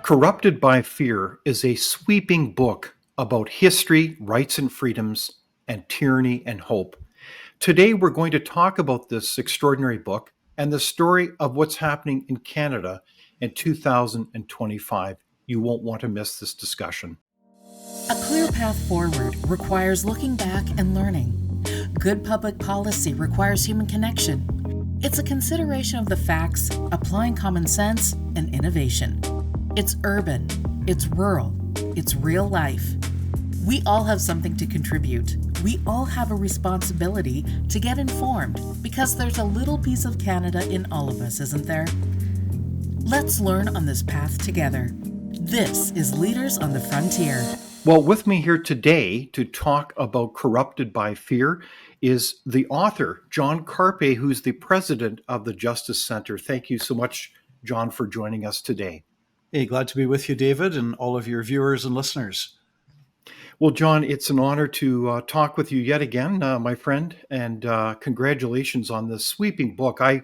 Corrupted by Fear is a sweeping book about history, rights and freedoms, and tyranny and hope. Today, we're going to talk about this extraordinary book and the story of what's happening in Canada in 2025. You won't want to miss this discussion. A clear path forward requires looking back and learning. Good public policy requires human connection. It's a consideration of the facts, applying common sense and innovation. It's urban, it's rural, it's real life. We all have something to contribute. We all have a responsibility to get informed because there's a little piece of Canada in all of us, isn't there? Let's learn on this path together. This is Leaders on the Frontier. Well, with me here today to talk about Corrupted by Fear is the author, John Carpay, who's the president of the Justice Center. Thank you so much, John, for joining us today. Hey, glad to be with you, David, and all of your viewers and listeners. Well, John, it's an honor to talk with you yet again, my friend, and congratulations on this sweeping book. I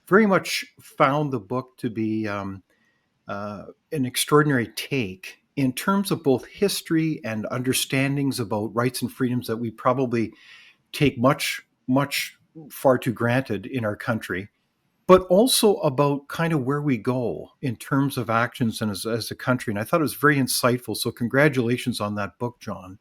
very much found the book to be an extraordinary take in terms of both history and understandings about rights and freedoms that we probably take much far too granted in our country, but also about kind of where we go in terms of actions and as a country. And I thought it was very insightful. So congratulations on that book, John.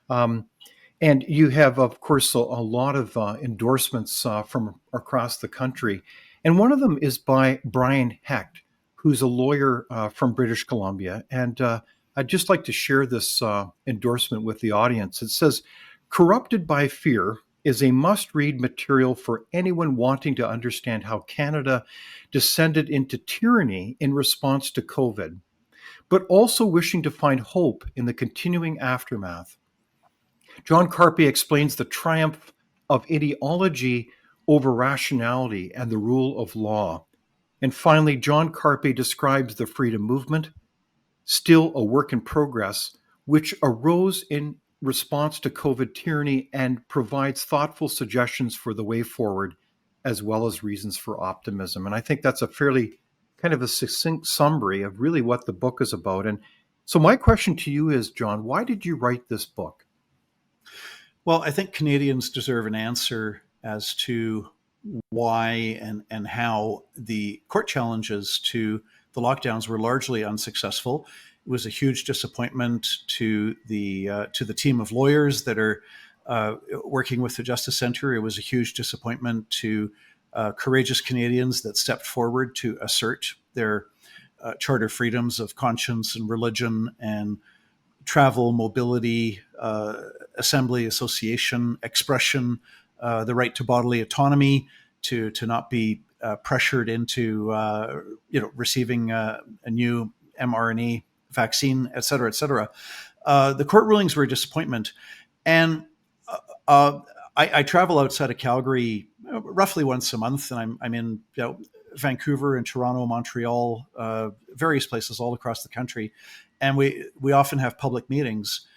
And you have, of course, a lot of endorsements from across the country. And one of them is by Brian Hecht, who's a lawyer from British Columbia. And I'd just like to share this endorsement with the audience. It says, "Corrupted by Fear is a must-read material for anyone wanting to understand how Canada descended into tyranny in response to COVID, but also wishing to find hope in the continuing aftermath." John Carpay explains the triumph of ideology over rationality and the rule of law. And finally, John Carpay describes the freedom movement, still a work in progress, which arose in response to COVID tyranny and provides thoughtful suggestions for the way forward, as well as reasons for optimism. And I think that's a fairly kind of a succinct summary of really what the book is about. And so my question to you is, John, why did you write this book? Well, I think Canadians deserve an answer as to why and how the court challenges to the lockdowns were largely unsuccessful. It was a huge disappointment to the team of lawyers that are working with the Justice Center. It was a huge disappointment to courageous Canadians that stepped forward to assert their charter freedoms of conscience and religion and travel, mobility, assembly, association, expression, the right to bodily autonomy, to not be pressured into receiving a new mRNA vaccine, et cetera, et cetera. The court rulings were a disappointment. And I travel outside of Calgary roughly once a month, and I'm in Vancouver and Toronto, Montreal, various places all across the country. And we often have public meetings.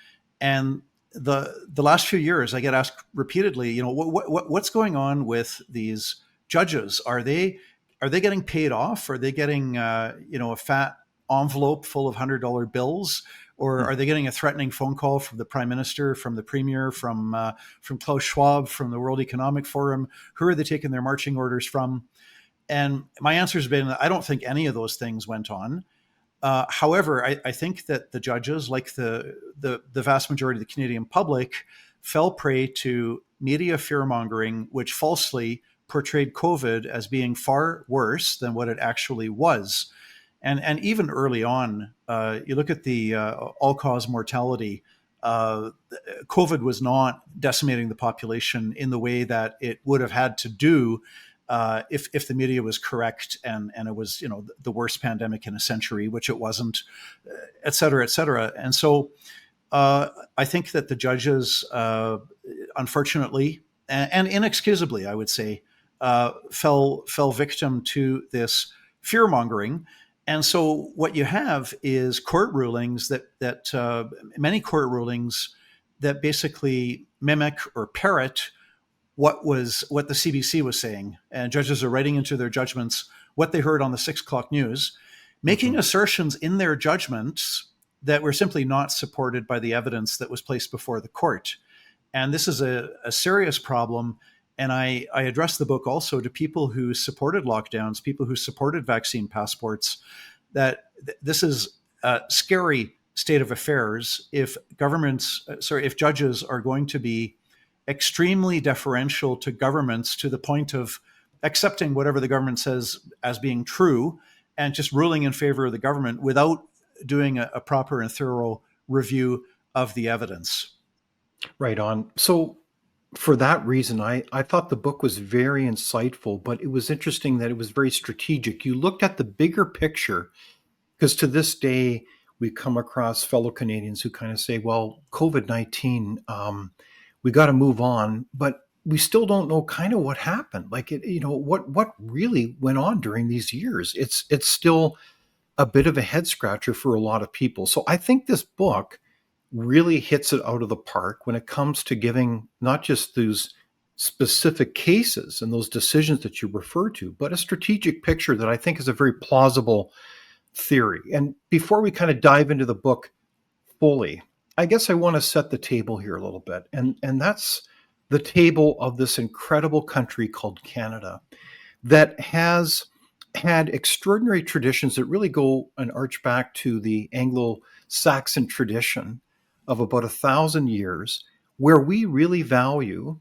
And the last few years, I get asked repeatedly, what's going on with these judges? Are they getting paid off? Are they getting a fat envelope full of $100 bills, or are they getting a threatening phone call from the Prime Minister, from the Premier, from Klaus Schwab, from the World Economic Forum? Who are they taking their marching orders from? And my answer has been, I don't think any of those things went on. However, I think that the judges, like the vast majority of the Canadian public, fell prey to media fear-mongering, which falsely portrayed COVID as being far worse than what it actually was. And even early on, you look at the all-cause mortality, COVID was not decimating the population in the way that it would have had to do if the media was correct and it was the worst pandemic in a century, which it wasn't, et cetera, et cetera. And so I think that the judges, unfortunately and inexcusably, I would say, fell victim to this fear mongering. And so what you have is court rulings that many court rulings that basically mimic or parrot what the CBC was saying. And judges are writing into their judgments what they heard on the 6 o'clock news. making assertions in their judgments that were simply not supported by the evidence that was placed before the court. And this is a serious problem. And I addressed the book also to people who supported lockdowns, people who supported vaccine passports, that this is a scary state of affairs if if judges are going to be extremely deferential to governments to the point of accepting whatever the government says as being true and just ruling in favor of the government without doing a proper and thorough review of the evidence. Right on. So, for that reason, I thought the book was very insightful, but it was interesting that it was very strategic. You looked at the bigger picture, because to this day, we come across fellow Canadians who kind of say, well, COVID-19, we got to move on, but we still don't know kind of what happened. Like, what really went on during these years. It's still a bit of a head scratcher for a lot of people. So I think this book really hits it out of the park when it comes to giving not just those specific cases and those decisions that you refer to, but a strategic picture that I think is a very plausible theory. And before we kind of dive into the book fully, I guess I want to set the table here a little bit. And that's the table of this incredible country called Canada that has had extraordinary traditions that really go and arch back to the Anglo-Saxon tradition of about 1,000 years, where we really value,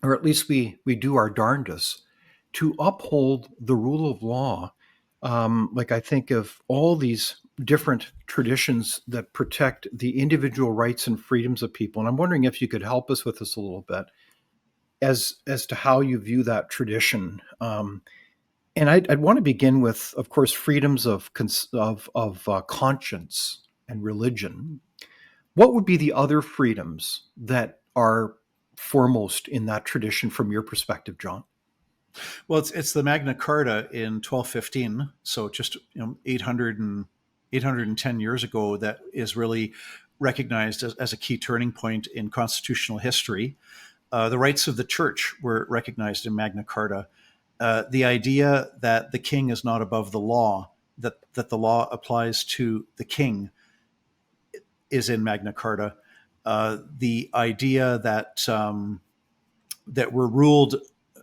or at least we do our darndest, to uphold the rule of law. Like I think of all these different traditions that protect the individual rights and freedoms of people. And I'm wondering if you could help us with this a little bit as to how you view that tradition. And I'd want to begin with, of course, freedoms of conscience and religion. What would be the other freedoms that are foremost in that tradition from your perspective, John? Well, it's the Magna Carta in 1215, so just 810 years ago, that is really recognized as a key turning point in constitutional history. The rights of the church were recognized in Magna Carta. The idea that the king is not above the law, that the law applies to the king, is in Magna Carta. The idea that that we're ruled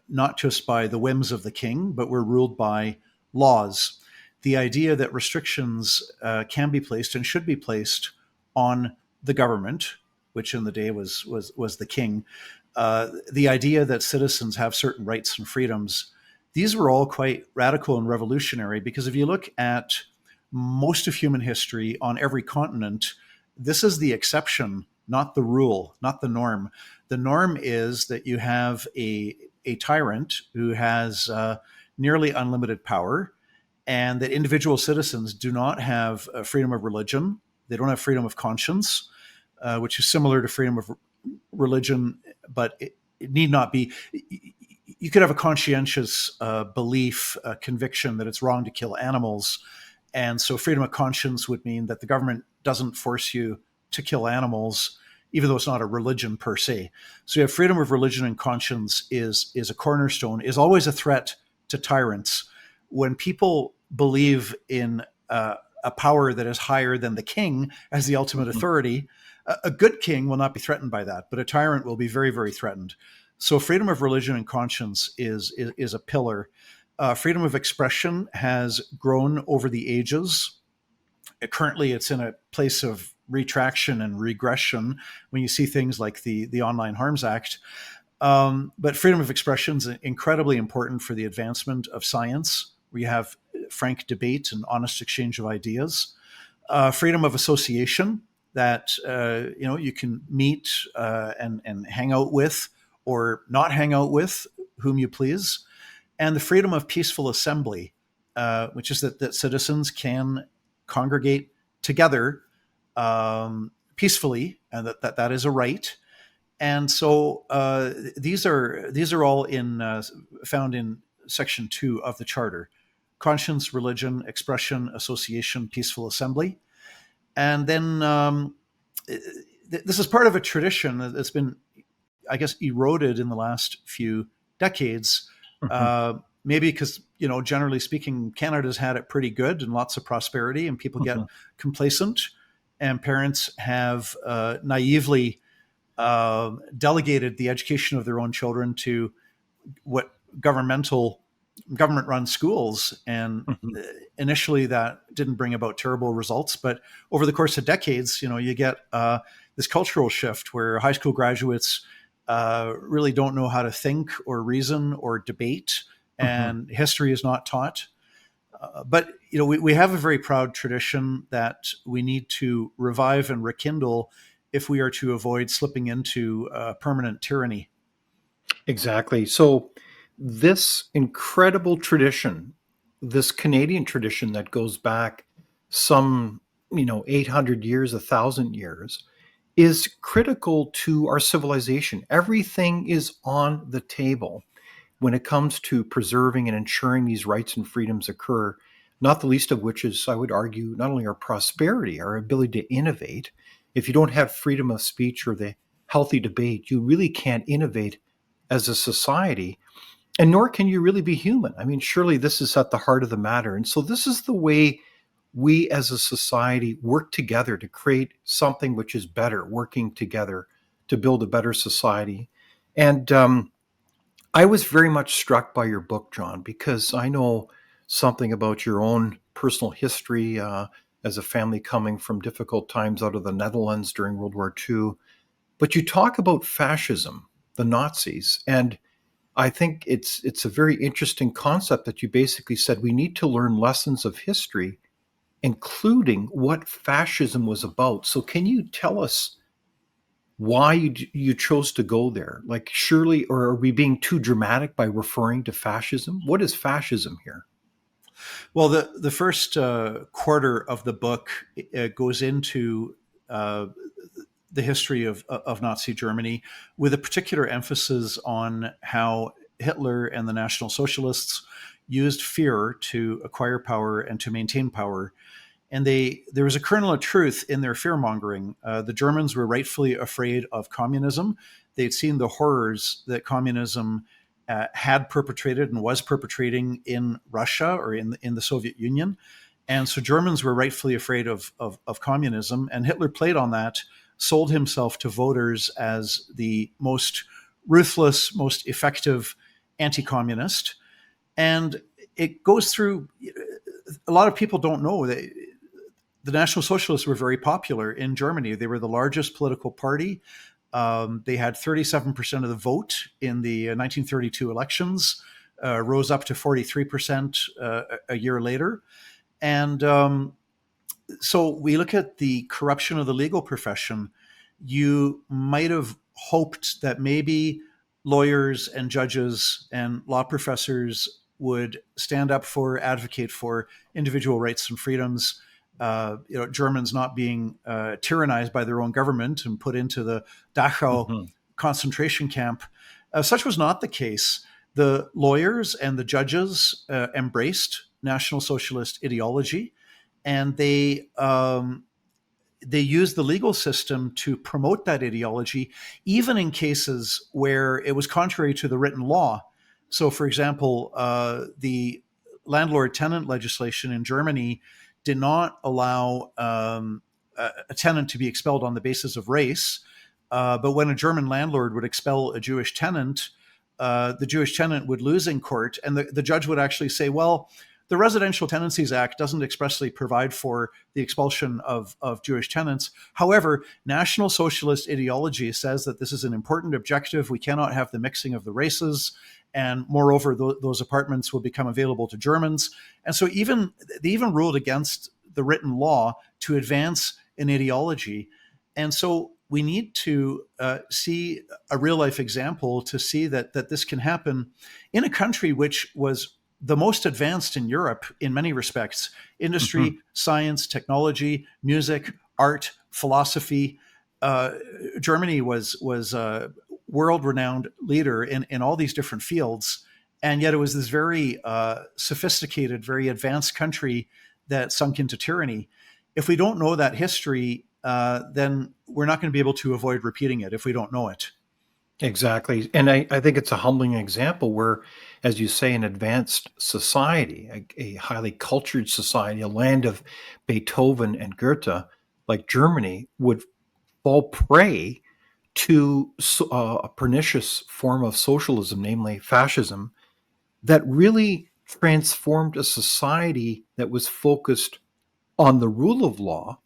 not just by the whims of the king, but we're ruled by laws. The idea that restrictions can be placed and should be placed on the government, which in the day was the king. The idea that citizens have certain rights and freedoms. These were all quite radical and revolutionary, because if you look at most of human history on every continent, this is the exception, not the rule, not the norm. The norm is that you have a tyrant who has nearly unlimited power, and that individual citizens do not have freedom of religion. They don't have freedom of conscience, which is similar to freedom of religion, but it need not be. You could have a conscientious belief, conviction that it's wrong to kill animals. And so freedom of conscience would mean that the government doesn't force you to kill animals, even though it's not a religion per se. So you have freedom of religion, and conscience is a cornerstone, is always a threat to tyrants. When people believe in a power that is higher than the king as the ultimate authority, a good king will not be threatened by that, but a tyrant will be very, very threatened. So freedom of religion and conscience is a pillar. Freedom of expression has grown over the ages. Currently, it's in a place of retraction and regression when you see things like the Online Harms Act. But freedom of expression is incredibly important for the advancement of science, where you have frank debate and honest exchange of ideas. Freedom of association, that you can meet and hang out with or not hang out with whom you please. And the freedom of peaceful assembly, which is that citizens can congregate together peacefully, and that is a right. And so these are all found in Section 2 of the Charter: conscience, religion, expression, association, peaceful assembly. And then this is part of a tradition that's been, I guess, eroded in the last few decades. Mhm. maybe because, generally speaking, Canada's had it pretty good and lots of prosperity, and people get Mhm. complacent, and parents have naively delegated the education of their own children to what government run schools. And Mhm. initially that didn't bring about terrible results, but over the course of decades, you get this cultural shift where high school graduates really don't know how to think or reason or debate, Mhm. and history is not taught. But we have a very proud tradition that we need to revive and rekindle if we are to avoid slipping into permanent tyranny. Exactly. So, this incredible tradition, this Canadian tradition that goes back some, 800 years, 1,000 years, is critical to our civilization. Everything is on the table when it comes to preserving and ensuring these rights and freedoms occur, not the least of which is, I would argue, not only our prosperity, our ability to innovate. If you don't have freedom of speech or the healthy debate, you really can't innovate as a society, and nor can you really be human. I mean, surely this is at the heart of the matter. And so, this is the way we as a society work together to create something which is better, working together to build a better society. And I was very much struck by your book, John, because I know something about your own personal history as a family coming from difficult times out of the Netherlands during World War II. But you talk about fascism, the Nazis, and I think it's a very interesting concept that you basically said we need to learn lessons of history, including what fascism was about. So, can you tell us why you chose to go there? Like, surely, or are we being too dramatic by referring to fascism? What is fascism here? Well, the first quarter of the book goes into uh, the history of Nazi Germany, with a particular emphasis on how Hitler and the National Socialists used fear to acquire power and to maintain power. And there was a kernel of truth in their fear mongering. The Germans were rightfully afraid of communism. They'd seen the horrors that communism had perpetrated and was perpetrating in Russia or in the Soviet Union. And so Germans were rightfully afraid of communism. And Hitler played on that, sold himself to voters as the most ruthless, most effective anti communist. And it goes through, a lot of people don't know that the National Socialists were very popular in Germany. They were the largest political party. They had 37% of the vote in the 1932 elections, rose up to 43% a year later. And so we look at the corruption of the legal profession. You might have hoped that maybe lawyers and judges and law professors would stand up for, advocate for individual rights and freedoms. Germans not being tyrannized by their own government and put into the Dachau Mhm. concentration camp. Such was not the case. The lawyers and the judges embraced National Socialist ideology, and they use the legal system to promote that ideology, even in cases where it was contrary to the written law. So, for example, the landlord-tenant legislation in Germany did not allow a tenant to be expelled on the basis of race. But when a German landlord would expel a Jewish tenant, the Jewish tenant would lose in court, and the judge would actually say, well, the Residential Tenancies Act doesn't expressly provide for the expulsion of Jewish tenants. However, National Socialist ideology says that this is an important objective. We cannot have the mixing of the races. And moreover, those apartments will become available to Germans. And so they even ruled against the written law to advance an ideology. And so we need to see a real life example to see that this can happen in a country which was the most advanced in Europe in many respects: Mhm. industry, science, technology, music, art, philosophy. Germany was a world-renowned leader in all these different fields, and yet it was this very sophisticated, very advanced country that sunk into tyranny. If we don't know that history, then we're not going to be able to avoid repeating it if we don't know it. Exactly. And I think it's a humbling example where, as you say, an advanced society, a highly cultured society, a land of Beethoven and Goethe, like Germany, would fall prey to a pernicious form of socialism, namely fascism, that really transformed a society that was focused on the rule of law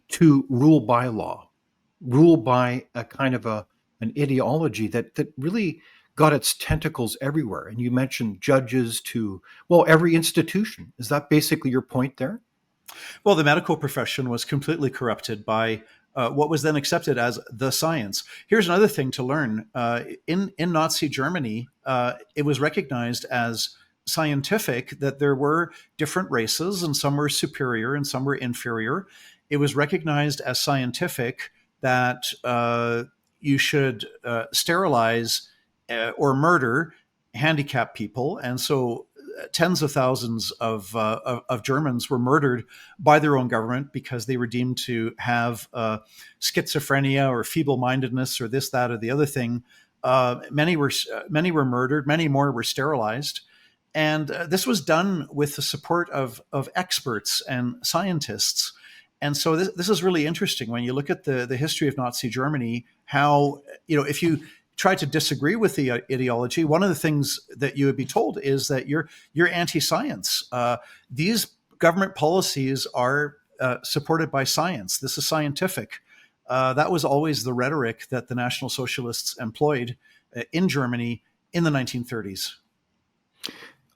to rule by law, rule by a kind of an ideology that really got its tentacles everywhere. And you mentioned judges to, well, every institution. Is that basically your point there? Well, the medical profession was completely corrupted by what was then accepted as the science. Here's another thing to learn: in Nazi Germany, it was recognized as scientific that there were different races, and some were superior and some were inferior. It was recognized as scientific that you should sterilize or murder handicapped people, and so tens of thousands of Germans were murdered by their own government because they were deemed to have schizophrenia or feeble-mindedness or this, that, or the other thing. Many were murdered. Many more were sterilized, and this was done with the support of experts and scientists. And so this is really interesting when you look at the history of Nazi Germany. How, if you try to disagree with the ideology, one of the things that you would be told is that you're anti-science. These government policies are supported by science. This is scientific. That was always the rhetoric that the National Socialists employed in Germany in the 1930s.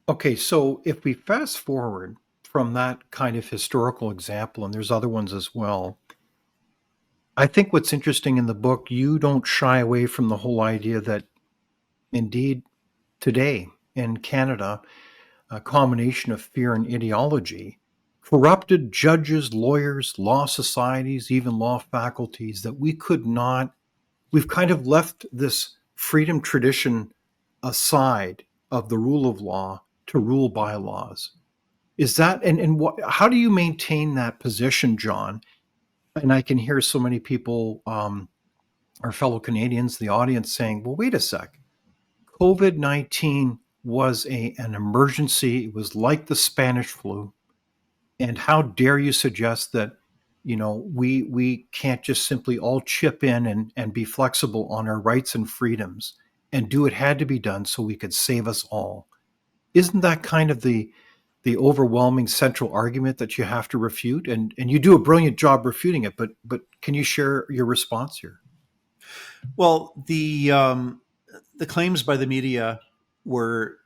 Okay, so if we fast forward from that kind of historical example, and there's other ones as well, I think what's interesting in the book, you don't shy away from the whole idea that indeed today in Canada, a combination of fear and ideology, corrupted judges, lawyers, law societies, even law faculties, that we could not, we've kind of left this freedom tradition aside of the rule of law to rule by laws. Is that, and what, how do you maintain that position, John? And I can hear so many people, our fellow Canadians, the audience saying, well, wait a sec. COVID-19 was an emergency. It was like the Spanish flu. And how dare you suggest that, we can't just simply all chip in and be flexible on our rights and freedoms and do it had to be done so we could save us all. Isn't that kind of the overwhelming central argument that you have to refute? And you do a brilliant job refuting it, but can you share your response here? Well, the claims by the media were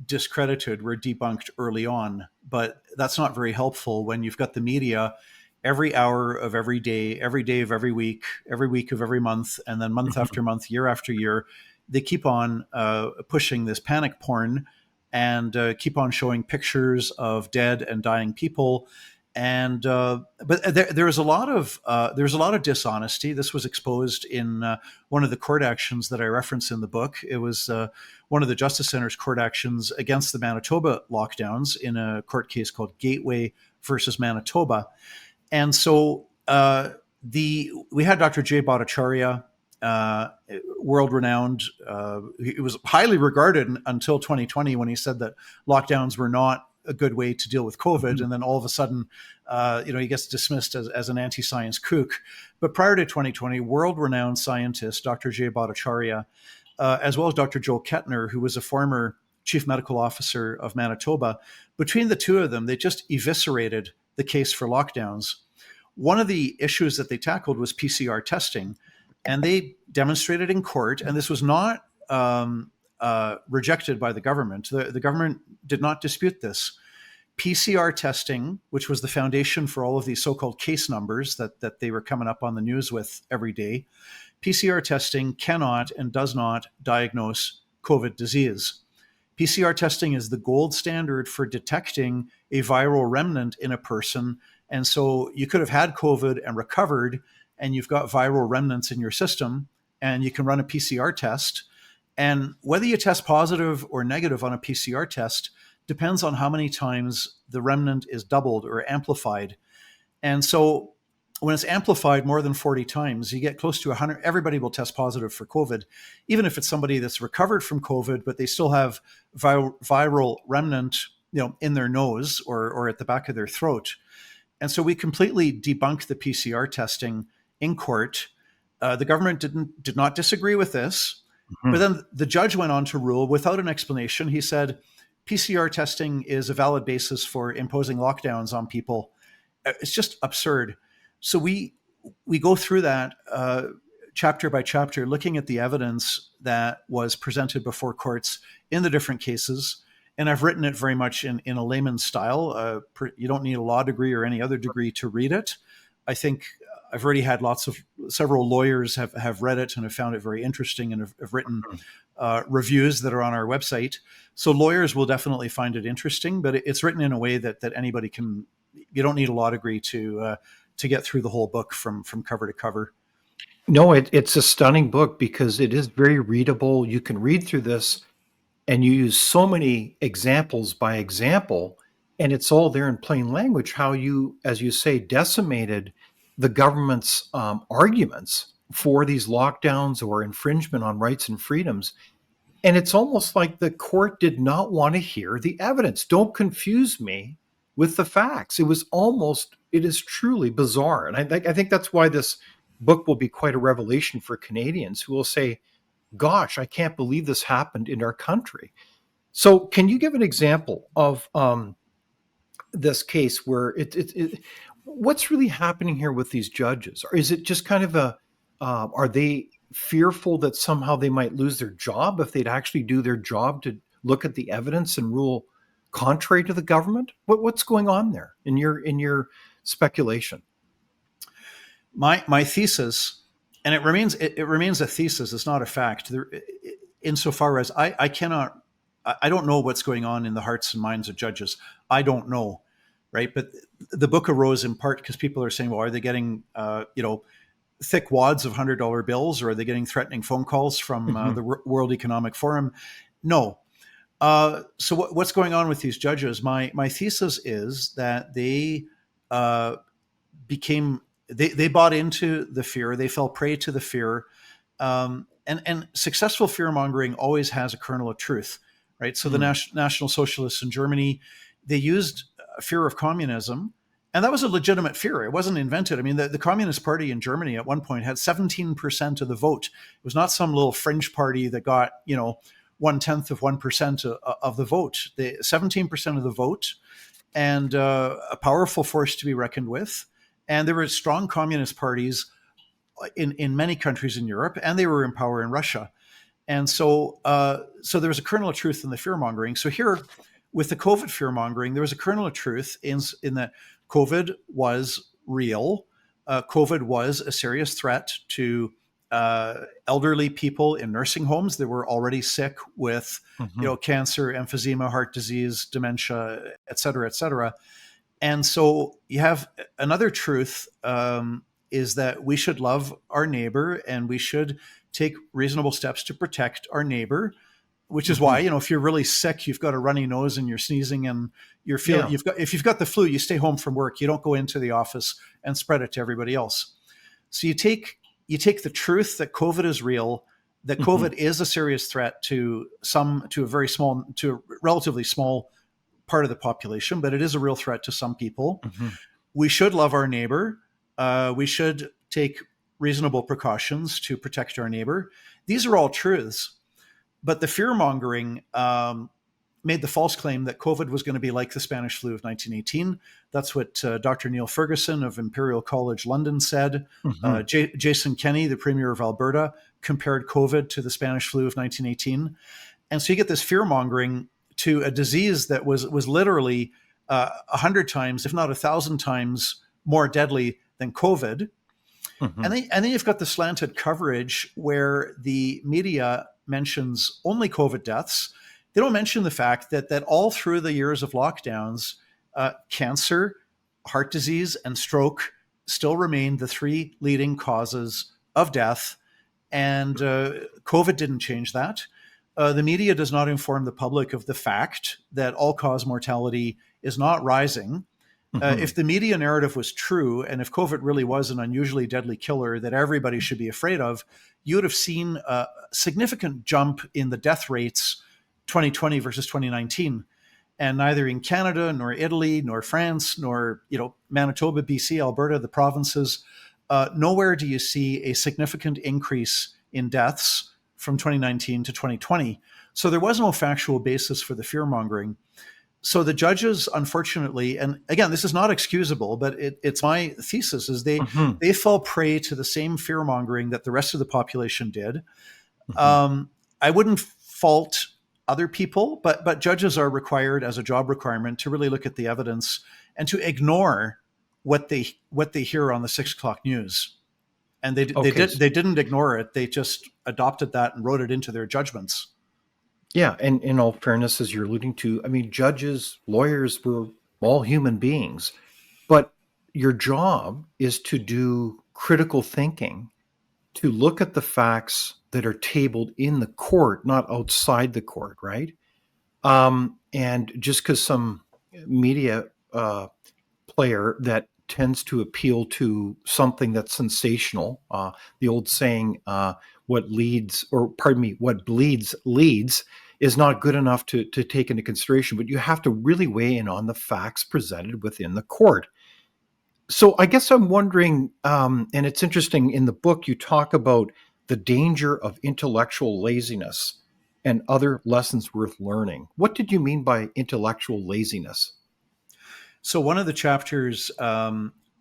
discredited, were debunked early on, but that's not very helpful when you've got the media every hour of every day of every week of every month, and then month after month, year after year, they keep on pushing this panic porn and keep on showing pictures of dead and dying people. And but there's a lot of dishonesty. This was exposed in one of the court actions that I reference in the book. It was one of the Justice Center's court actions against the Manitoba lockdowns in a court case called Gateway versus Manitoba. And so we had Dr. Jay Bhattacharya, world renowned. He was highly regarded until 2020 when he said that lockdowns were not a good way to deal with COVID. And then all of a sudden, he gets dismissed as an anti-science kook. But prior to 2020, world-renowned scientist, Dr. Jay Bhattacharya, as well as Dr. Joel Kettner, who was a former chief medical officer of Manitoba, between the two of them, they just eviscerated the case for lockdowns. One of the issues that they tackled was PCR testing. And they demonstrated in court, and this was not rejected by the government. The government did not dispute this. PCR testing, which was the foundation for all of these so-called case numbers that they were coming up on the news with every day, PCR testing cannot and does not diagnose COVID disease. PCR testing is the gold standard for detecting a viral remnant in a person. And so you could have had COVID and recovered, and you've got viral remnants in your system, and you can run a PCR test. And whether you test positive or negative on a PCR test depends on how many times the remnant is doubled or amplified. And so when it's amplified more than 40 times, you get close to 100. Everybody will test positive for COVID, even if it's somebody that's recovered from COVID, but they still have viral remnant, in their nose or at the back of their throat. And so we completely debunked the PCR testing in court. The government did not disagree with this, but then the judge went on to rule without an explanation. He said PCR testing is a valid basis for imposing lockdowns on people. It's just absurd. So we go through that chapter by chapter, looking at the evidence that was presented before courts in the different cases. And I've written it very much in a layman's style. You don't need a law degree or any other degree to read it. I think I've already had several lawyers have read it and have found it very interesting and have written reviews that are on our website. So lawyers will definitely find it interesting, but it's written in a way that anybody can. You don't need a law degree to get through the whole book from cover to cover. No, it's a stunning book because it is very readable. You can read through this and you use so many examples by example, and it's all there in plain language, how you, as you say, decimated the government's arguments for these lockdowns or infringement on rights and freedoms. And it's almost like the court did not want to hear the evidence. Don't confuse me with the facts. It is truly bizarre. And I think that's why this book will be quite a revelation for Canadians who will say, gosh, I can't believe this happened in our country. So can you give an example of this case where what's really happening here with these judges? Or is it just kind of are they fearful that somehow they might lose their job if they'd actually do their job to look at the evidence and rule contrary to the government? What's going on there in your speculation? My thesis, and it remains a thesis, it's not a fact, insofar as I don't know what's going on in the hearts and minds of judges. I don't know, right? But the book arose in part because people are saying, well, are they getting thick wads of $100 bills, or are they getting threatening phone calls from the World Economic Forum? No. So what's going on with these judges? My thesis is that they they bought into the fear. They fell prey to the fear. And successful fear mongering always has a kernel of truth, right? So the National Socialists in Germany, they used fear of communism, and that was a legitimate fear. It wasn't invented. I mean, the Communist Party in Germany at one point had 17% of the vote. It was not some little fringe party that got, 0.1% of the vote. 17% of the vote, and a powerful force to be reckoned with. And there were strong communist parties in many countries in Europe, and they were in power in Russia. And so there was a kernel of truth in the fear mongering. So here, with the COVID fear mongering, there was a kernel of truth in that COVID was real. COVID was a serious threat to elderly people in nursing homes that were already sick with, cancer, emphysema, heart disease, dementia, et cetera, et cetera. And so you have another truth, is that we should love our neighbor and we should take reasonable steps to protect our neighbor, which is why, if you're really sick, you've got a runny nose and you're sneezing and you're feeling, if you've got the flu, you stay home from work. You don't go into the office and spread it to everybody else. So you take the truth that COVID is real, that COVID is a serious threat to a relatively small part of the population, but it is a real threat to some people. We should love our neighbor. We should take reasonable precautions to protect our neighbor. These are all truths. But the fear mongering made the false claim that COVID was going to be like the Spanish flu of 1918. That's what Dr. Neil Ferguson of Imperial College London said. Jason Kenney, the Premier of Alberta, compared COVID to the Spanish flu of 1918. And so you get this fear mongering to a disease that was literally 100 times, if not 1,000 times more deadly than COVID. And then you've got the slanted coverage where the media mentions only COVID deaths. They don't mention the fact that all through the years of lockdowns, cancer, heart disease, and stroke still remain the three leading causes of death. And COVID didn't change that. The media does not inform the public of the fact that all-cause mortality is not rising. Hmm. If the media narrative was true, and if COVID really was an unusually deadly killer that everybody should be afraid of, you would have seen a significant jump in the death rates 2020 versus 2019. And neither in Canada, nor Italy, nor France, nor Manitoba, BC, Alberta, the provinces, nowhere do you see a significant increase in deaths from 2019 to 2020. So there was no factual basis for the fear mongering. So the judges, unfortunately, and again, this is not excusable, but it's my thesis, is Hmm. they fell prey to the same fear mongering that the rest of the population did. Hmm. I wouldn't fault other people, but judges are required as a job requirement to really look at the evidence and to ignore what they hear on the 6 o'clock news. And Okay. they didn't ignore it. They just adopted that and wrote it into their judgments. Yeah, and in all fairness, as you're alluding to, I mean, judges, lawyers were all human beings, but your job is to do critical thinking, to look at the facts that are tabled in the court, not outside the court, right? And just because some media player that tends to appeal to something that's sensational, the old saying, "What leads, or pardon me, what bleeds leads," is not good enough to take into consideration. But you have to really weigh in on the facts presented within the court. So I guess I'm wondering, and it's interesting in the book, you talk about the danger of intellectual laziness and other lessons worth learning. What did you mean by intellectual laziness? So one of the chapters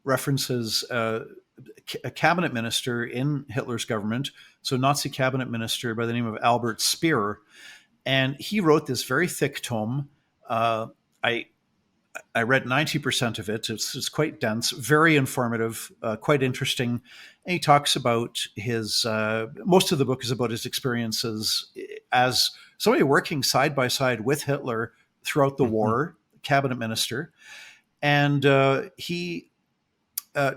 references a cabinet minister in Hitler's government, so Nazi cabinet minister by the name of Albert Speer, and he wrote this very thick tome. I I read 90% of it. It's quite dense, very informative, quite interesting. And he talks about his, most of the book is about his experiences as somebody working side by side with Hitler throughout the Mhm. war, cabinet minister. And he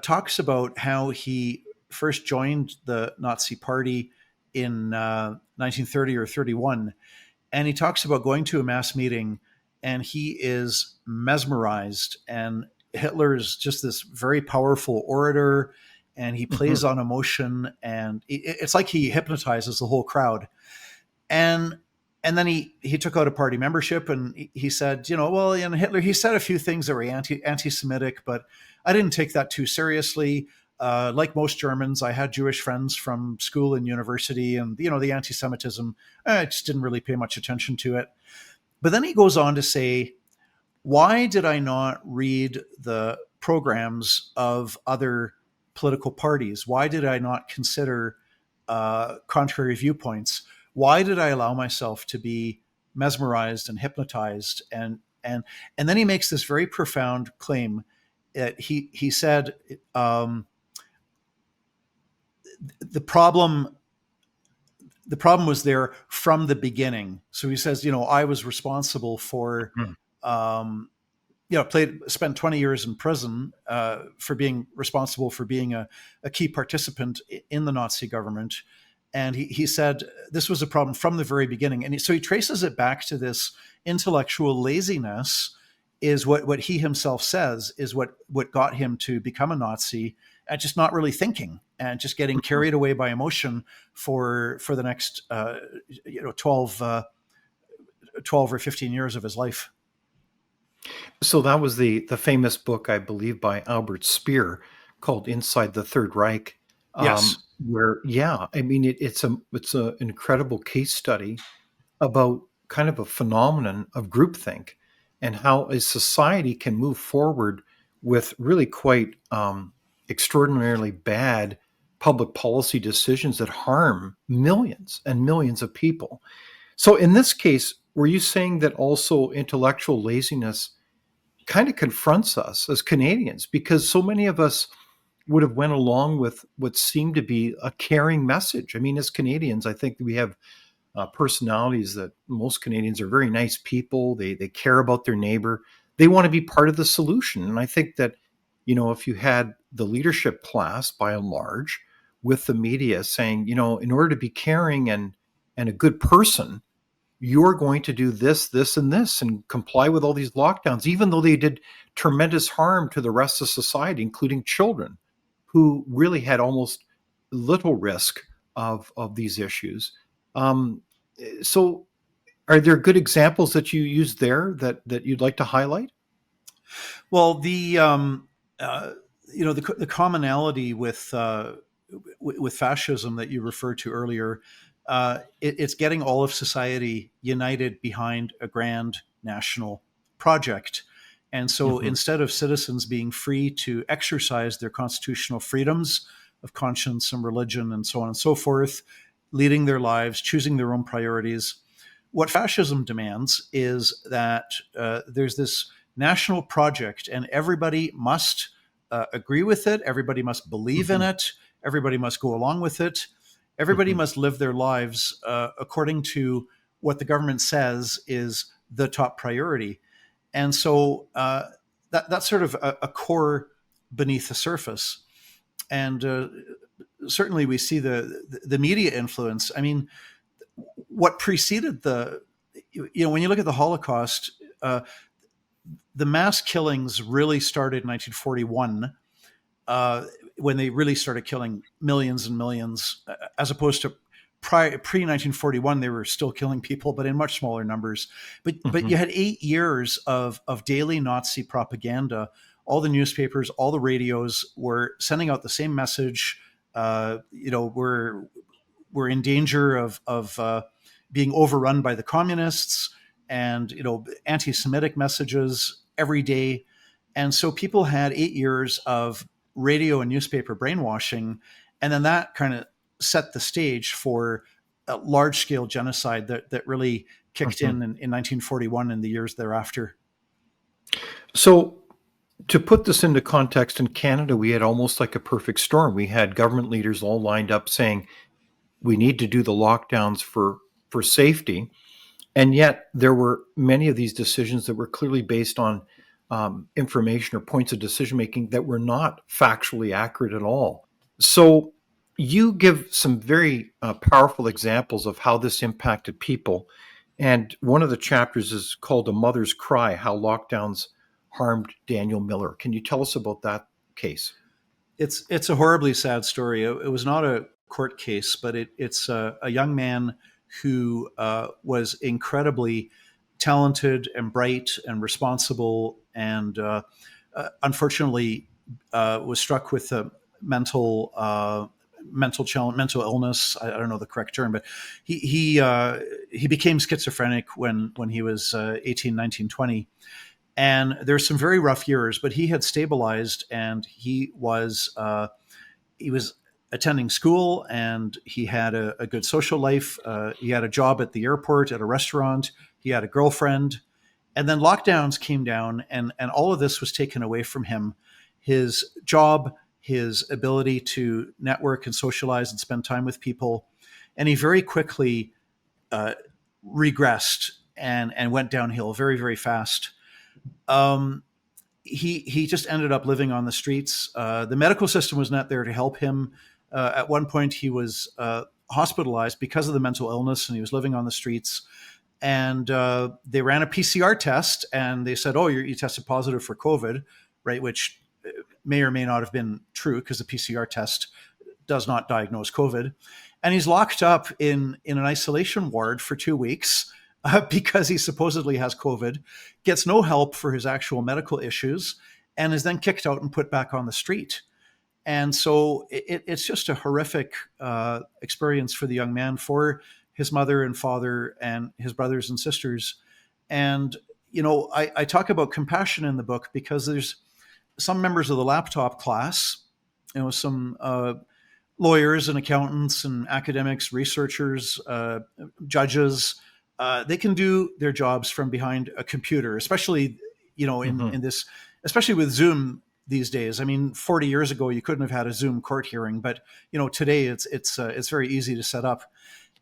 talks about how he first joined the Nazi party in 1930 or 31, and he talks about going to a mass meeting and he is mesmerized, and Hitler is just this very powerful orator, and he plays Mhm. on emotion, and it's like he hypnotizes the whole crowd. And then he took out a party membership, and he said, well, Hitler, he said a few things that were anti-Semitic, but I didn't take that too seriously. Like most Germans, I had Jewish friends from school and university, and the anti-Semitism, I just didn't really pay much attention to it. But then he goes on to say, why did I not read the programs of other political parties? Why did I not consider contrary viewpoints? Why did I allow myself to be mesmerized and hypnotized? And then he makes this very profound claim. He said, the problem the problem was there from the beginning. So he says, I was responsible for, Mhm. um, spent 20 years in prison for being responsible for being a key participant in the Nazi government. And he said this was a problem from the very beginning. And so he traces it back to this intellectual laziness, is what he himself says is what got him to become a Nazi, and just not really thinking and just getting Mhm. carried away by emotion for the next 12 12 or 15 years of his life. So that was the famous book, I believe, by Albert Speer called "Inside the Third Reich," Yes. where, yeah, I mean, it's an incredible case study about kind of a phenomenon of groupthink and how a society can move forward with really quite extraordinarily bad public policy decisions that harm millions and millions of people. So in this case, were you saying that also intellectual laziness kind of confronts us as Canadians, because so many of us would have went along with what seemed to be a caring message? I mean, as Canadians, I think we have personalities that most Canadians are very nice people. They care about their neighbor. They want to be part of the solution. And I think that, if you had the leadership class by and large with the media saying, in order to be caring and a good person, you're going to do this, this, and this, and comply with all these lockdowns, even though they did tremendous harm to the rest of society, including children who really had almost little risk of these issues. Um, so, are there good examples that you use there that you'd like to highlight? Well, uh, the commonality with fascism that you referred to earlier, it's getting all of society united behind a grand national project. And so Hmm. instead of citizens being free to exercise their constitutional freedoms of conscience and religion and so on and so forth, leading their lives, choosing their own priorities, what fascism demands is that there's this national project and everybody must agree with it, everybody must believe in Hmm. it, everybody must go along with it, everybody Hmm. must live their lives according to what the government says is the top priority. And so that's sort of a core beneath the surface. And certainly we see the media influence. I mean, what preceded when you look at the Holocaust, uh, the mass killings really started in 1941, uh, when they really started killing millions and millions, as opposed to pre 1941, they were still killing people, but in much smaller numbers. But Hmm. you had 8 years of daily Nazi propaganda. All the newspapers, all the radios were sending out the same message. We're in danger of being overrun by the communists, and anti-Semitic messages every day. And so people had 8 years of radio and newspaper brainwashing, and then that kind of set the stage for a large-scale genocide that really kicked Hmm. in 1941 and the years thereafter. So, to put this into context, in Canada, we had almost like a perfect storm. We had government leaders all lined up saying we need to do the lockdowns for safety, and yet there were many of these decisions that were clearly based on information or points of decision making that were not factually accurate at all. So you give some very powerful examples of how this impacted people. And one of the chapters is called A Mother's Cry: How Lockdowns Harmed Daniel Miller. Can you tell us about that case? It's a horribly sad story. It was not a court case, but it's a young man who was incredibly talented and bright and responsible, and unfortunately was struck with a mental challenge, mental illness. I don't know the correct term, but he became schizophrenic when he was 18, 19, 20. And there's some very rough years, but he had stabilized, and he was attending school, and he had a good social life. He had a job at the airport, at a restaurant. He had a girlfriend, and then lockdowns came down, and all of this was taken away from him. His job, his ability to network and socialize and spend time with people, and he very quickly uh, regressed and went downhill very, very fast. Um, he just ended up living on the streets. The medical system was not there to help him. At one point, he was hospitalized because of the mental illness, and he was living on the streets. And they ran a PCR test, and they said, "Oh, you tested positive for COVID," right? Which may or may not have been true, because the PCR test does not diagnose COVID. And he's locked up in an isolation ward for 2 weeks because he supposedly has COVID, gets no help for his actual medical issues, and is then kicked out and put back on the street. And so it's just a horrific experience for the young man, for his mother and father and his brothers and sisters. And, I talk about compassion in the book because there's some members of the laptop class, some lawyers and accountants and academics, researchers, judges. They can do their jobs from behind a computer, especially Hmm. in this, especially with Zoom these days. I mean, 40 years ago you couldn't have had a Zoom court hearing, but today it's very easy to set up.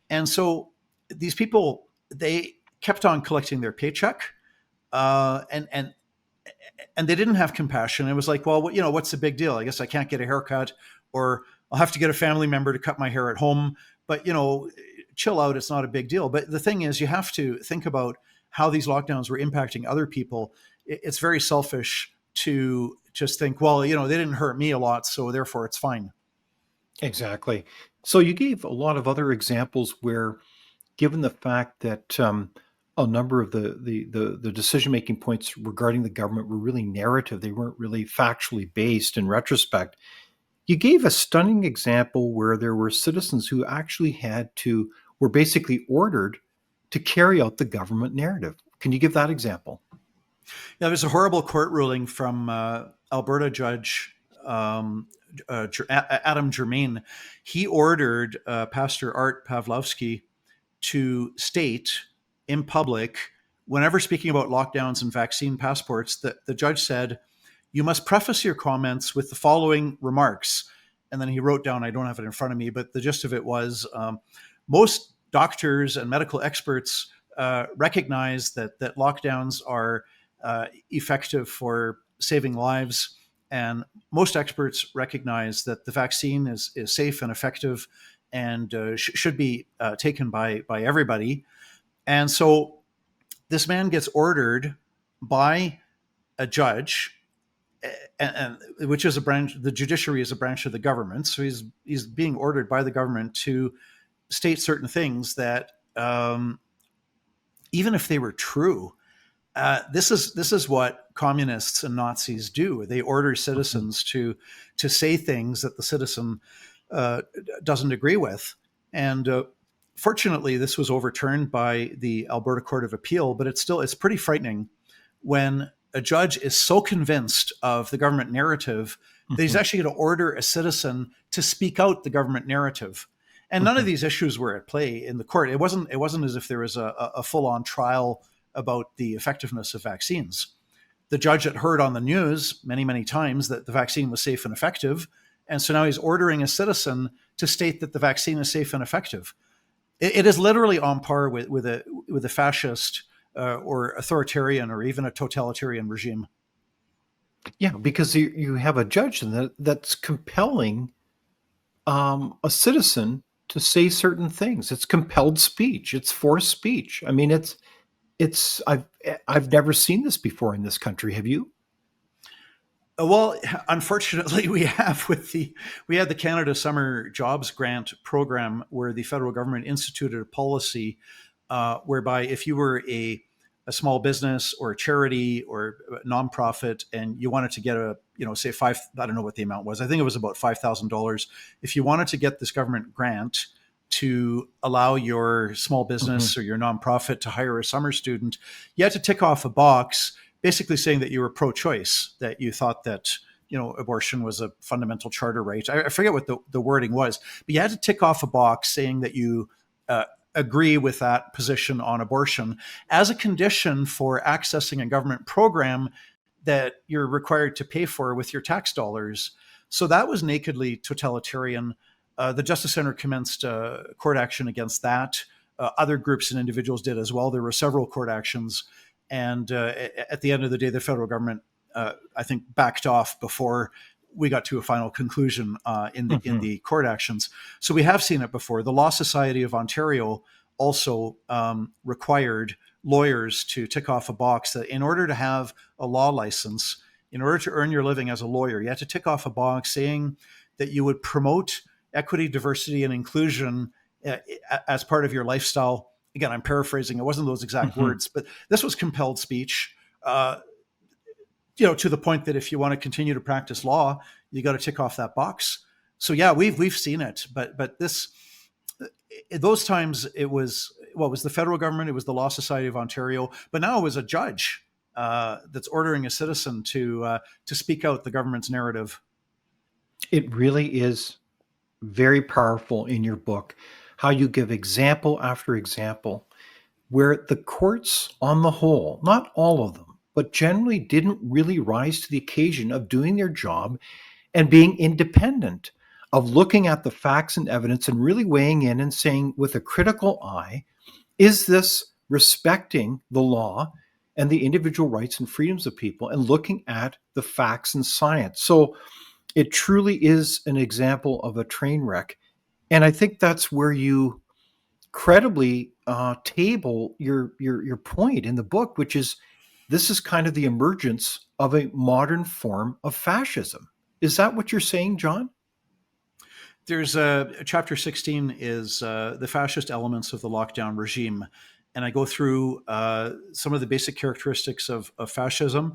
And so these people, they kept on collecting their paycheck, and they didn't have compassion. It was like, well, what's the big deal? I guess I can't get a haircut, or I'll have to get a family member to cut my hair at home. But chill out, it's not a big deal. But the thing is, you have to think about how these lockdowns were impacting other people. It's very selfish to just think, well, they didn't hurt me a lot, so therefore it's fine. Exactly. So you gave a lot of other examples where, given the fact that a number of the decision making points regarding the government were really narrative, they weren't really factually based in retrospect. You gave a stunning example where there were citizens who actually were basically ordered to carry out the government narrative. Can you give that example? Yeah, there's a horrible court ruling from Alberta judge Adam Germain. He ordered Pastor Art Pawlowski to state in public, whenever speaking about lockdowns and vaccine passports, that the judge said, "You must preface your comments with the following remarks." And then he wrote down, I don't have it in front of me, but the gist of it was, most doctors and medical experts recognize that lockdowns are effective for saving lives. And most experts recognize that the vaccine is safe and effective and should be taken by everybody. And so this man gets ordered by a judge, and which is a branch, the judiciary is a branch of the government. So he's being ordered by the government to state certain things that, even if they were true, this is what communists and Nazis do. They order citizens to say things that the citizen doesn't agree with. And fortunately, this was overturned by the Alberta Court of Appeal, but it's pretty frightening when a judge is so convinced of the government narrative that he's actually going to order a citizen to speak out the government narrative. And none of these issues were at play in the court. It wasn't as if there was a full-on trial about the effectiveness of vaccines. The judge had heard on the news many, many times that the vaccine was safe and effective. And so now he's ordering a citizen to state that the vaccine is safe and effective. It is literally on par with a fascist or authoritarian or even a totalitarian regime. Yeah, because you have a judge that's compelling a citizen to say certain things. It's compelled speech. It's forced speech. I mean, I've never seen this before in this country. Have you? Well, unfortunately, we had the Canada Summer Jobs Grant program, where the federal government instituted a policy whereby if you were a small business or a charity or a nonprofit and you wanted to get say I don't know what the amount was. I think it was about $5,000. If you wanted to get this government grant to allow your small business or your nonprofit to hire a summer student, you had to tick off a box basically saying that you were pro-choice, that you thought that abortion was a fundamental charter right. I forget what the wording was, but you had to tick off a box saying that you agree with that position on abortion as a condition for accessing a government program that you're required to pay for with your tax dollars. So that was nakedly totalitarian. The Justice Center commenced court action against that. Other groups and individuals did as well. There were several court actions. And at the end of the day, the federal government, I think, backed off before we got to a final conclusion in the court actions. So we have seen it before. The Law Society of Ontario also required lawyers to tick off a box that in order to have a law license, in order to earn your living as a lawyer, you had to tick off a box saying that you would promote equity, diversity, and inclusion as part of your lifestyle. Again, I'm paraphrasing. It wasn't those exact words, but this was compelled speech, to the point that if you want to continue to practice law, you got to tick off that box. So yeah, we've seen it, but those times it was the federal government, it was the Law Society of Ontario, but now it was a judge that's ordering a citizen to speak out the government's narrative. It really is very powerful in your book, how you give example after example, where the courts on the whole, not all of them, but generally didn't really rise to the occasion of doing their job and being independent, of looking at the facts and evidence and really weighing in and saying with a critical eye, is this respecting the law and the individual rights and freedoms of people, and looking at the facts and science. So it truly is an example of a train wreck. And I think that's where you credibly table your point in the book, which is this is kind of the emergence of a modern form of fascism. Is that what you're saying, John? There's chapter 16 is the fascist elements of the lockdown regime. And I go through some of the basic characteristics of fascism,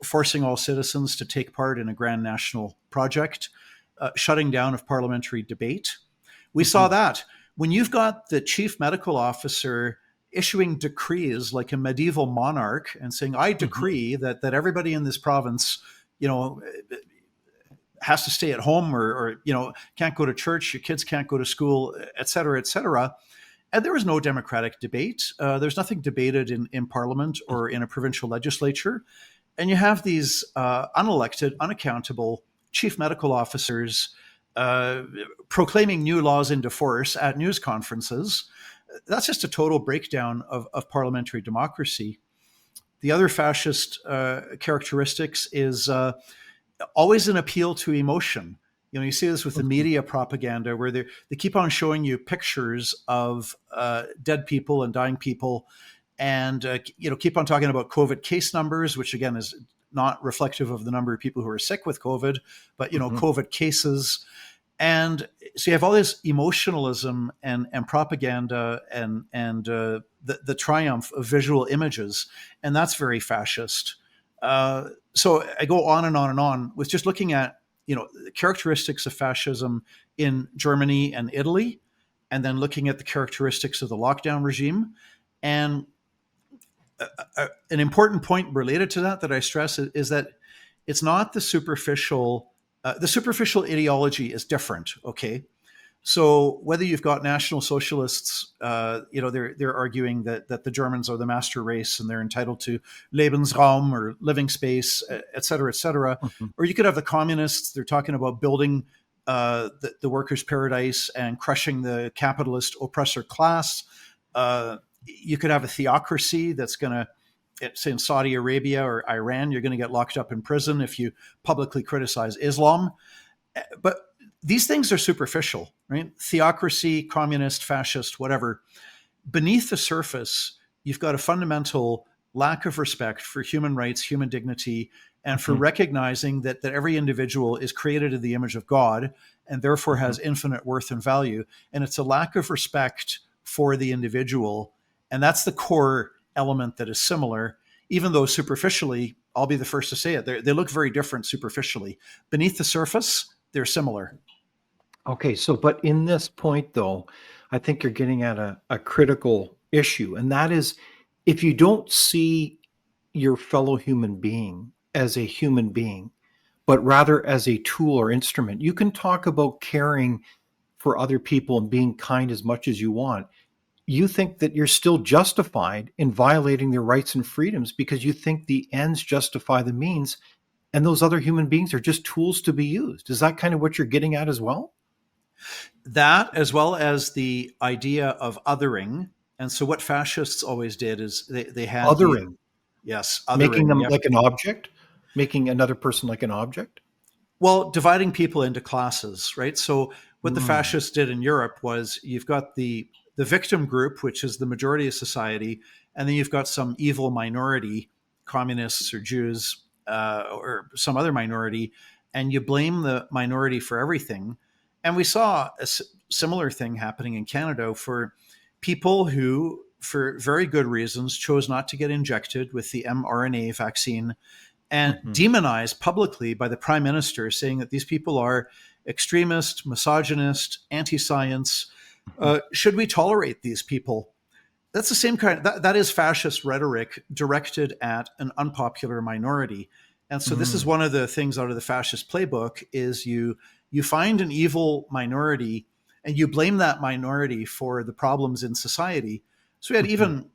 forcing all citizens to take part in a grand national project, shutting down of parliamentary debate. We saw that when you've got the chief medical officer issuing decrees like a medieval monarch and saying, I decree that everybody in this province, has to stay at home or can't go to church, your kids can't go to school, et cetera, et cetera. And there was no democratic debate. There's nothing debated in Parliament or in a provincial legislature. And you have these unelected, unaccountable chief medical officers proclaiming new laws into force at news conferences. That's just a total breakdown of parliamentary democracy. The other fascist characteristics is always an appeal to emotion. You see this with the media propaganda where they keep on showing you pictures of dead people and dying people and keep on talking about COVID case numbers, which again is not reflective of the number of people who are sick with COVID, but COVID cases. And so you have all this emotionalism and propaganda and the triumph of visual images, and that's very fascist. So I go on and on and on with just looking at the characteristics of fascism in Germany and Italy, and then looking at the characteristics of the lockdown regime. And an important point related to that I stress is that it's not the superficial. The superficial ideology is different. Okay, so whether you've got National Socialists, they're arguing that the Germans are the master race and they're entitled to Lebensraum or living space, et cetera, et cetera. Or you could have the communists. They're talking about building the workers' paradise and crushing the capitalist oppressor class. You could have a theocracy that's going to, say in Saudi Arabia or Iran, you're going to get locked up in prison if you publicly criticize Islam. But these things are superficial, right? Theocracy, communist, fascist, whatever. Beneath the surface, you've got a fundamental lack of respect for human rights, human dignity, and for recognizing that every individual is created in the image of God and therefore has infinite worth and value. And it's a lack of respect for the individual. And that's the core element that is similar, even though superficially, I'll be the first to say it, they look very different superficially. Beneath the surface, they're similar. Okay, so but in this point, though, I think you're getting at a critical issue, and that is if you don't see your fellow human being as a human being, but rather as a tool or instrument, you can talk about caring for other people and being kind as much as you want. You think that you're still justified in violating their rights and freedoms because you think the ends justify the means, and those other human beings are just tools to be used. Is that kind of what you're getting at as well? That, as well as the idea of othering. And so what fascists always did is they had Othering. Othering. Making them like an object? Making another person like an object? Well, dividing people into classes, right? So what the fascists did in Europe was you've got the victim group, which is the majority of society, and then you've got some evil minority, communists or Jews or some other minority, and you blame the minority for everything. And we saw a similar thing happening in Canada for people who, for very good reasons, chose not to get injected with the mRNA vaccine and demonized publicly by the Prime Minister, saying that these people are extremist, misogynist, anti-science. Should we tolerate these people? That's the same kind that is fascist rhetoric directed at an unpopular minority. And so this is one of the things out of the fascist playbook is you find an evil minority and you blame that minority for the problems in society. So we had even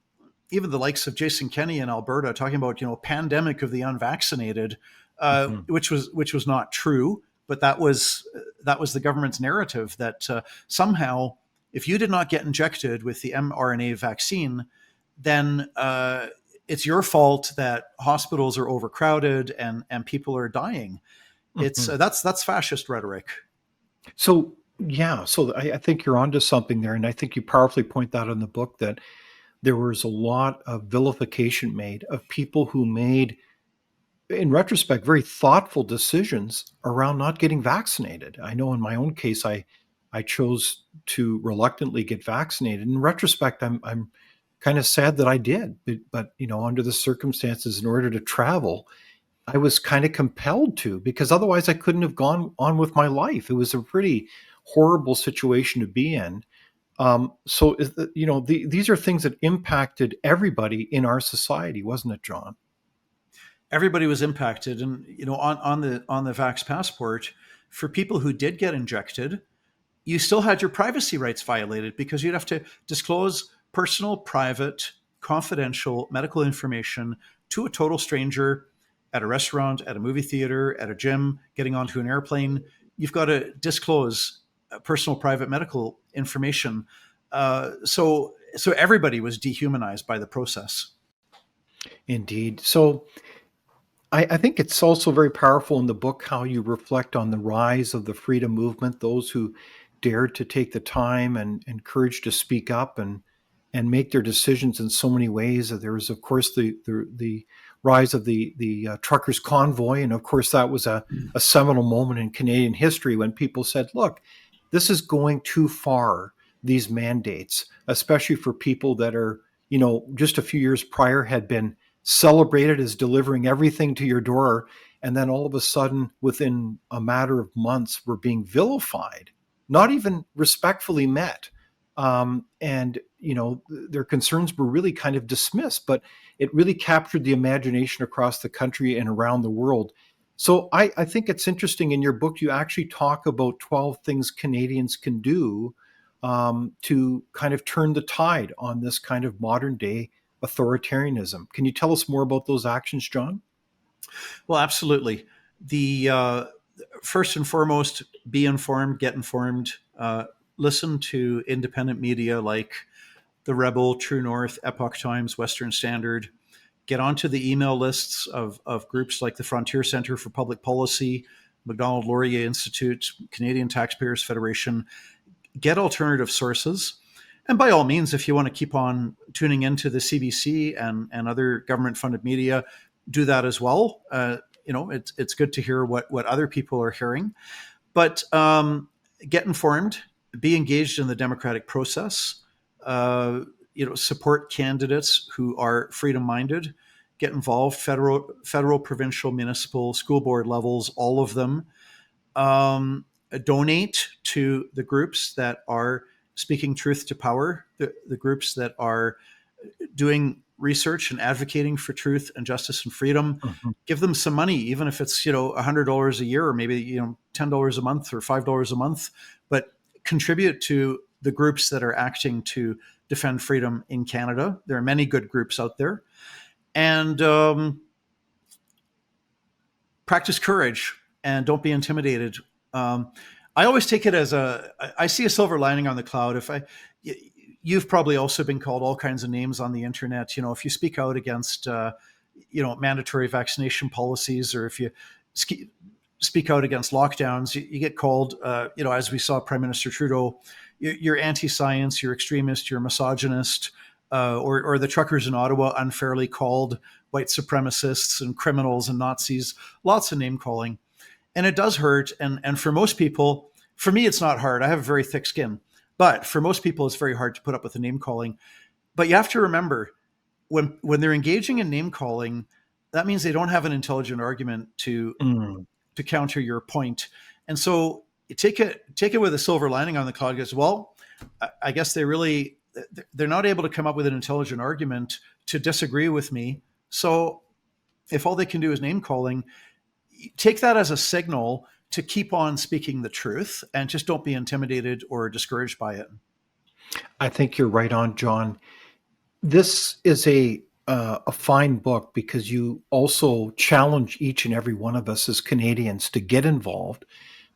the likes of Jason Kenney in Alberta talking about, pandemic of the unvaccinated, which was not true, but that was the government's narrative that somehow if you did not get injected with the mRNA vaccine, then it's your fault that hospitals are overcrowded and people are dying. It's that's fascist rhetoric. So Yeah, so I think you're onto something there, and I think you powerfully point that in the book that there was a lot of vilification made of people who made, in retrospect, very thoughtful decisions around not getting vaccinated. I know in my own case, I chose to reluctantly get vaccinated. In retrospect, I'm kind of sad that I did, but under the circumstances, in order to travel, I was kind of compelled to, because otherwise I couldn't have gone on with my life. It was a pretty horrible situation to be in. These are things that impacted everybody in our society, wasn't it, John? Everybody was impacted, and on the vax passport, for people who did get injected, you still had your privacy rights violated because you'd have to disclose personal, private, confidential medical information to a total stranger at a restaurant, at a movie theater, at a gym, getting onto an airplane. You've got to disclose personal, private medical information. So everybody was dehumanized by the process. Indeed. So I think it's also very powerful in the book how you reflect on the rise of the freedom movement, those who dared to take the time and courage to speak up and make their decisions in so many ways. There was, of course, the rise of the truckers' convoy, and of course that was a seminal moment in Canadian history when people said, "Look, this is going too far. These mandates, especially for people that are, just a few years prior had been celebrated as delivering everything to your door, and then all of a sudden, within a matter of months, were being vilified, not even respectfully met." And their concerns were really kind of dismissed, but it really captured the imagination across the country and around the world. So I think it's interesting in your book, you actually talk about 12 things Canadians can do to kind of turn the tide on this kind of modern day authoritarianism. Can you tell us more about those actions, John? Well, absolutely. The First and foremost, be informed, get informed. Listen to independent media like The Rebel, True North, Epoch Times, Western Standard. Get onto the email lists of groups like the Frontier Center for Public Policy, Macdonald Laurier Institute, Canadian Taxpayers Federation. Get alternative sources. And by all means, if you want to keep on tuning into the CBC and other government-funded media, do that as well. It's good to hear what other people are hearing. But get informed, be engaged in the democratic process. Support candidates who are freedom-minded. Get involved, federal, provincial, municipal, school board levels, all of them. Donate to the groups that are speaking truth to power, the groups that are doing research and advocating for truth and justice and freedom. Mhm. Give them some money, even if it's $100 a year or maybe $10 a month or $5 a month, but contribute to the groups that are acting to defend freedom in Canada. There are many good groups out there, and practice courage and don't be intimidated. I always take it as I see a silver lining on the cloud. You've probably also been called all kinds of names on the internet. If you speak out against, mandatory vaccination policies, or if you speak out against lockdowns, you get called, as we saw Prime Minister Trudeau, you're anti-science, you're extremist, you're misogynist, or the truckers in Ottawa unfairly called white supremacists and criminals and Nazis, lots of name calling. And it does hurt. And for most people, for me, it's not hard. I have very thick skin. But for most people, it's very hard to put up with the name calling. But you have to remember, when they're engaging in name calling, that means they don't have an intelligent argument to Mm. counter your point. And so you take it with a silver lining on the cloud. Because, well, I guess they're not able to come up with an intelligent argument to disagree with me. So if all they can do is name calling, take that as a signal to keep on speaking the truth and just don't be intimidated or discouraged by it. I think you're right on, John. This is a fine book because you also challenge each and every one of us as Canadians to get involved,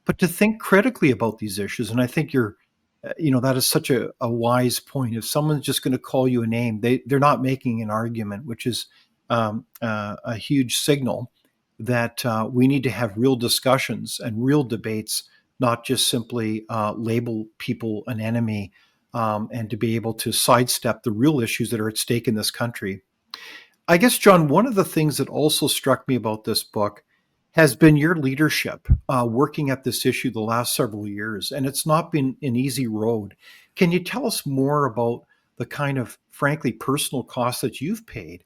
but to think critically about these issues. And I think that is such a wise point. If someone's just going to call you a name, they're not making an argument, which is a huge signal that we need to have real discussions and real debates, not just simply label people an enemy, and to be able to sidestep the real issues that are at stake in this country. I guess, John, one of the things that also struck me about this book has been your leadership working at this issue the last several years, and it's not been an easy road. Can you tell us more about the kind of, frankly, personal costs that you've paid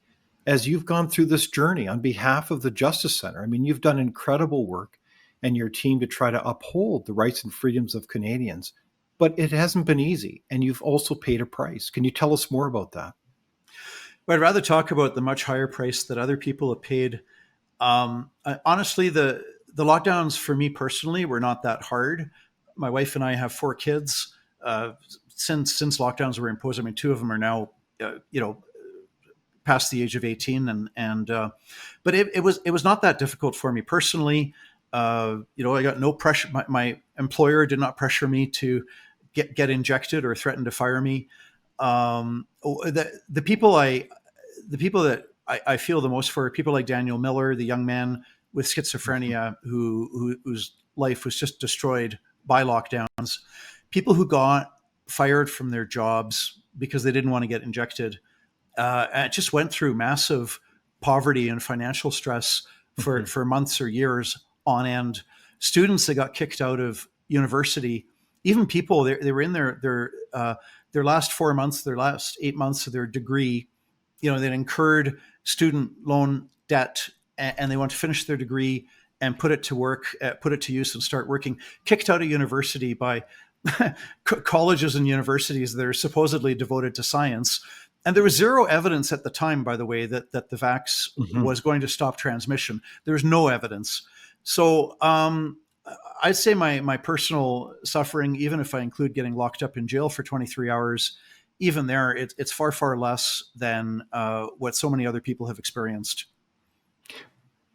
as you've gone through this journey on behalf of the Justice Center? I mean, you've done incredible work and your team to try to uphold the rights and freedoms of Canadians, but it hasn't been easy, and you've also paid a price. Can you tell us more about that? But I'd rather talk about the much higher price that other people have paid. Honestly, the lockdowns for me personally were not that hard. My wife and I have 4 kids. Since lockdowns were imposed, I mean, 2 of them are now, past the age of 18, but it was not that difficult for me personally. I got no pressure. My employer did not pressure me to get injected or threaten to fire me. The people that I feel the most for are people like Daniel Miller, the young man with schizophrenia whose life was just destroyed by lockdowns. People who got fired from their jobs because they didn't want to get injected, and just went through massive poverty and financial stress for months or years on end. Students that got kicked out of university, even people they were in their last 4 months, their last 8 months of their degree, they'd incurred student loan debt, and they want to finish their degree and put it to work, put it to use and start working, kicked out of university by colleges and universities that are supposedly devoted to science. And there was zero evidence at the time, by the way, that the vax was going to stop transmission. There's no evidence. So I'd say my personal suffering, even if I include getting locked up in jail for 23 hours, even there, it's far, far less than what so many other people have experienced.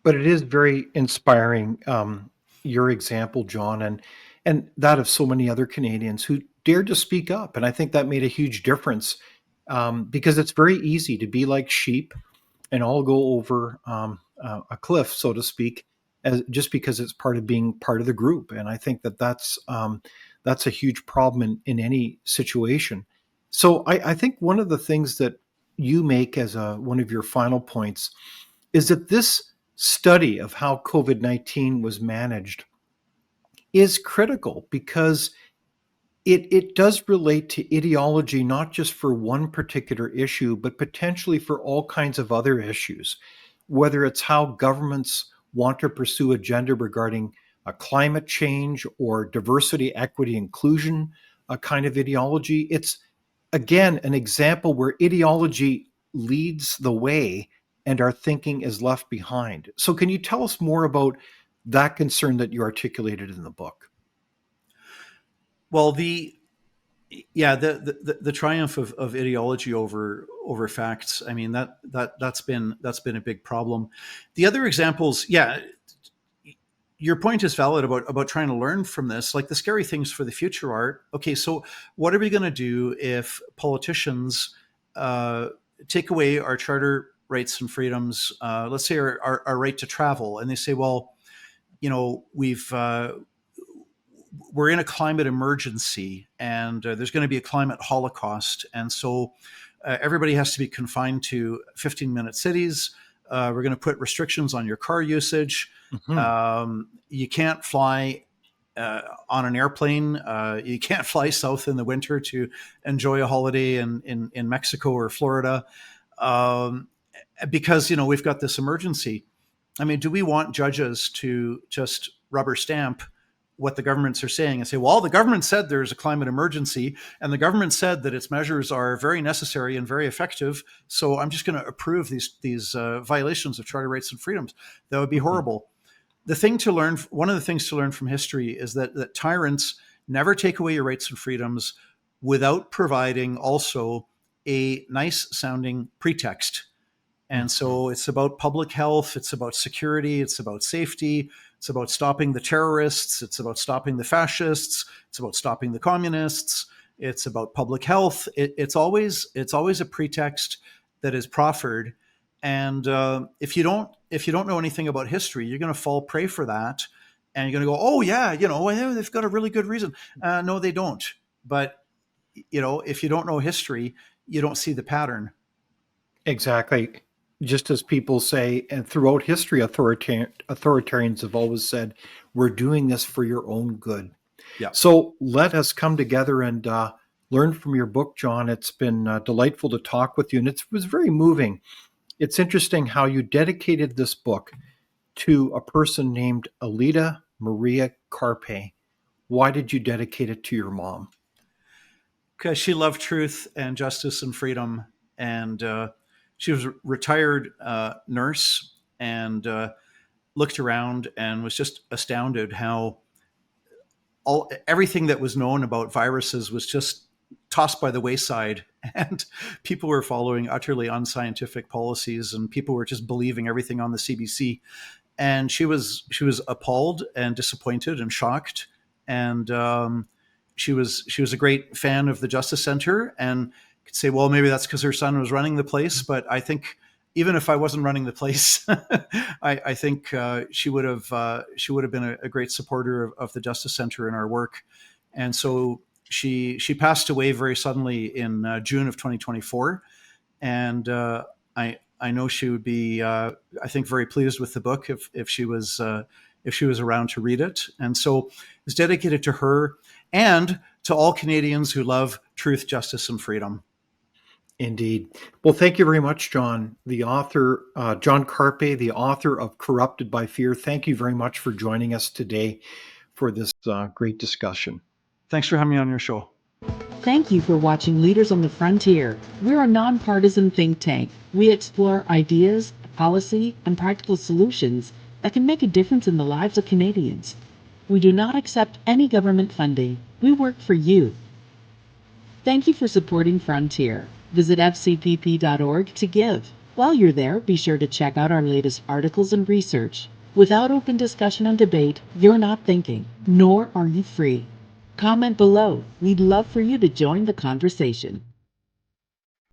But it is very inspiring, your example, John, and that of so many other Canadians who dared to speak up. And I think that made a huge difference, because it's very easy to be like sheep and all go over a cliff, so to speak, just because it's part of being part of the group. And I think that's a huge problem in any situation. So I think one of the things that you make as one of your final points is that this study of how COVID-19 was managed is critical because it does relate to ideology, not just for one particular issue, but potentially for all kinds of other issues, whether it's how governments want to pursue agenda regarding climate change or diversity, equity, inclusion, a kind of ideology. It's, again, an example where ideology leads the way and our thinking is left behind. So can you tell us more about that concern that you articulated in the book? Well, the triumph of ideology over facts. I mean, that's been a big problem. The other examples, your point is valid about trying to learn from this. Like, the scary things for the future are, okay, so what are we going to do if politicians take away our charter rights and freedoms? Let's say our right to travel, and they say, well, we're in a climate emergency, and there's going to be a climate holocaust, and so everybody has to be confined to 15-minute cities. We're going to put restrictions on your car usage. You can't fly on an airplane. You can't fly south in the winter to enjoy a holiday in Mexico or Florida, because we've got this emergency. I mean, do we want judges to just rubber stamp what the governments are saying and say, well, the government said there's a climate emergency, and the government said that its measures are very necessary and very effective, so I'm just going to approve these violations of charter rights and freedoms? That would be horrible. One of the things to learn from history is that tyrants never take away your rights and freedoms without providing also a nice sounding pretext. And so it's about public health, it's about security, it's about safety, it's about stopping the terrorists, it's about stopping the fascists, it's about stopping the communists, it's about public health. It's always a pretext that is proffered. And if you don't know anything about history, you're going to fall prey for that. And you're going to go, oh yeah, they've got a really good reason. No, they don't. But if you don't know history, you don't see the pattern. Exactly. Just as people say, and throughout history, authoritarians have always said, we're doing this for your own good. Yeah. So let us come together and learn from your book, John. It's been delightful to talk with you, and it was very moving. It's interesting how you dedicated this book to a person named Alida Maria Carpay. Why did you dedicate it to your mom? Because she loved truth and justice and freedom. And she was a retired nurse, and looked around and was just astounded how everything that was known about viruses was just tossed by the wayside, and people were following utterly unscientific policies, and people were just believing everything on the CBC. And she was appalled and disappointed and shocked. And she was a great fan of the Justice Center, and could say, well, maybe that's because her son was running the place. But I think even if I wasn't running the place, I think she would have been a great supporter of the Justice Center in our work. And so she passed away very suddenly in June of 2024, and I know she would be I think very pleased with the book if she was around to read it. And so it's dedicated to her and to all Canadians who love truth, justice, and freedom. Indeed. Well, thank you very much, John. The author, John Carpay, the author of Corrupted by Fear. Thank you very much for joining us today for this great discussion. Thanks for having me on your show. Thank you for watching Leaders on the Frontier. We're a nonpartisan think tank. We explore ideas, policy, and practical solutions that can make a difference in the lives of Canadians. We do not accept any government funding. We work for you. Thank you for supporting Frontier. Visit fcpp.org to give. While you're there, be sure to check out our latest articles and research. Without open discussion and debate, you're not thinking, nor are you free. Comment below. We'd love for you to join the conversation.